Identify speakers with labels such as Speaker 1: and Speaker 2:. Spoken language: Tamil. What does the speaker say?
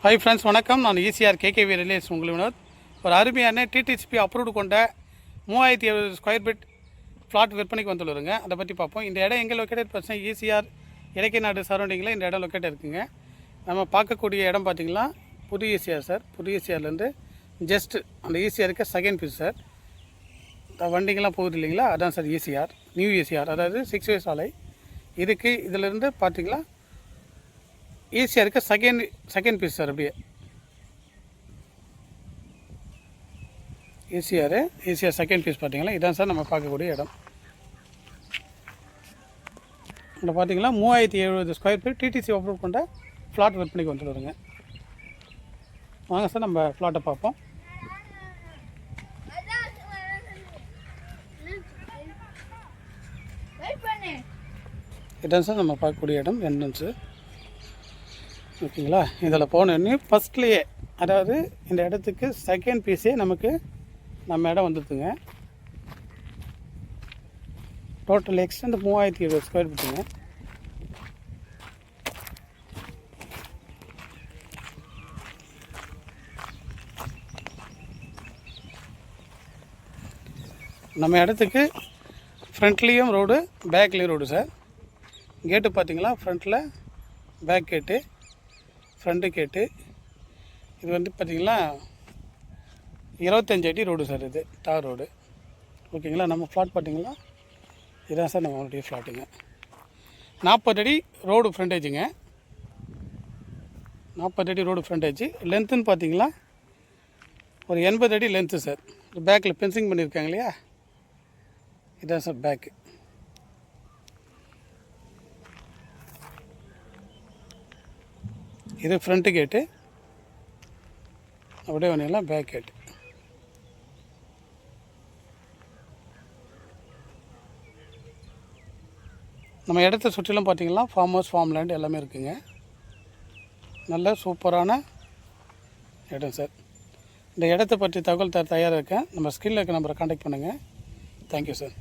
Speaker 1: ஹாய் ஃப்ரெண்ட்ஸ், வணக்கம். நான் ஈசிஆர் கேகேவி ரிலேஸ் உங்கள் வினோத். ஒரு அருமையான டிடிசிபி அப்ரூவ்டு கொண்ட 3700 ஸ்கொயர் ஃபீட் ஃப்ளாட் விற்பனைக்கு வந்துள்ளதுங்க. அதை பற்றி பார்ப்போம். இந்த இடம் எங்கே லொக்கேட்டட் பிரச்சனை ஈசிஆர் இடைக்கை நாடு சரௌண்டிங்கில் இந்த இடம் லொக்கேட் இருக்குங்க. நம்ம பார்க்கக்கூடிய இடம் பார்த்திங்கன்னா புது ஈசிஆர் சார். புது ஈசிஆர்லேருந்து ஜஸ்ட் அந்த ஈசிஆருக்கு செகண்ட் பீஸ் சார். வண்டிங்கெல்லாம் போகுது இல்லைங்களா, அதான் சார் ஈசிஆர், நியூ ஈசிஆர், அதாவது 6 வே சாலை. இதுக்கு இதிலேருந்து பார்த்திங்களா ஈஸியாக செகண்ட் பீஸ் சார். அப்படியே ஈஸியாக செகண்ட் பீஸ் பார்த்தீங்களா, இதான் சார் நம்ம பார்க்கக்கூடிய இடம். இதில் பார்த்தீங்கன்னா 3700 ஸ்கொயர் ஃபீட் டிடிசி அப்ரூவ் கொண்ட ஃப்ளாட் விற்பனைக்கு வந்துடுங்க. வாங்க சார் நம்ம ஃப்ளாட்டை பார்ப்போம். இதான் சார் நம்ம பார்க்கக்கூடிய இடம், என்ட்ரன்ஸு. ஓகேங்களா. இதில் போனோடனே ஃபஸ்ட்லேயே, அதாவது இந்த இடத்துக்கு செகண்ட் பீஸே நமக்கு நம்ம இடம் வந்துடுதுங்க. டோட்டல் எக்ஸ்டெண்ட் 3700 ஸ்கொயர் ஃபீட்டுங்க. நம்ம இடத்துக்கு ஃப்ரண்ட்லேயும் ரோடு, பேக்லேயும் ரோடு சார். கேட்டு பார்த்திங்களா, ஃப்ரண்ட்டில் பேக் கேட்டு, ஃப்ரண்ட்டு கேட்டு. இது வந்து பார்த்திங்கன்னா 25 அடி ரோடு சார். இது தார் ரோடு. ஓகேங்களா. நம்ம ஃப்ளாட் பார்த்திங்களா, இதுதான் சார் நம்மளுடைய ஃப்ளாட்டுங்க. 40 அடி ரோடு ஃப்ரண்டேஜுங்க. 40 அடி ரோடு ஃப்ரண்டேஜ். லென்த்துன்னு பார்த்திங்களா ஒரு 80 அடி லென்த்து சார். பேக்கில் ஃபென்சிங் பண்ணியிருக்காங்க இல்லையா, இதுதான் சார் பேக்கு. இது ஃப்ரண்ட்டு கேட்டு, அப்படியே வந்தீங்கன்னா பேக் கேட்டு. நம்ம இடத்த சுற்றிலும் பார்த்திங்கன்னா ஃபார்ம் ஹவுஸ், ஃபார்ம் லேண்ட் எல்லாமே இருக்குதுங்க. நல்ல சூப்பரான இடம் சார். இந்த இடத்த பற்றி தகவல் தயாராக இருக்கேன். நம்ம ஸ்க்ரீனில் இருக்க நம்பரை கான்டாக்ட் பண்ணுங்கள். Thank you sir.